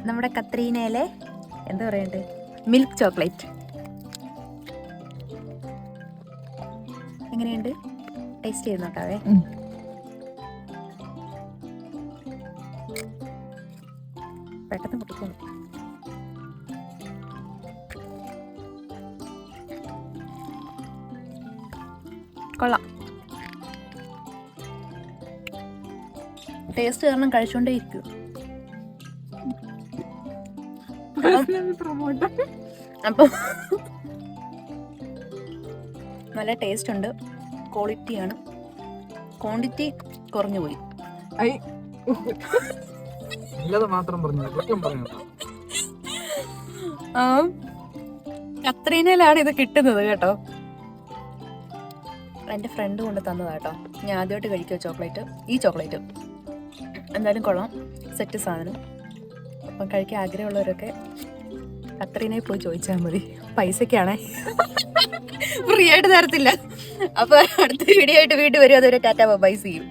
നമ്മുടെ കത്രീനയിലെ എന്താ പറയണ്ടേ, മിൽക്ക് ചോക്ലേറ്റ്. എങ്ങനെയുണ്ട്? ടേസ്റ്റ് ചെയ്ത് നോക്കാവേ. പെട്ടെന്ന് പൊട്ടിക്കുന്നു. കൊള്ളാം. ടേസ്റ്റ് കാരണം കഴിച്ചോണ്ടേ ഇരിക്കും. അപ്പം നല്ല ടേസ്റ്റ് ഉണ്ട്, ക്വാളിറ്റിയാണ്. ക്വാണ്ടിറ്റി കുറഞ്ഞു പോയി. കത്രീനയിലാണ് ഇത് കിട്ടുന്നത് കേട്ടോ. എൻ്റെ ഫ്രണ്ട് കൊണ്ട് തന്നതാട്ടോ. ഞാൻ ആദ്യമായിട്ട് കഴിക്കുക ചോക്ലേറ്റ്. ഈ ചോക്ലേറ്റ് എന്തായാലും കൊള്ളാം, സെറ്റ് സാധനം. അപ്പം കഴിക്കാൻ ആഗ്രഹമുള്ളവരൊക്കെ കത്രീനയിൽ പോയി ചോദിച്ചാൽ മതി. പൈസക്കാണേ, ഫ്രീ ആയിട്ട് തരത്തില്ല. അപ്പോൾ അടുത്ത വീഡിയോ ആയിട്ട് വീണ്ടും വരും. അതുവരെ ടാറ്റാ ബൈ, സീ യു.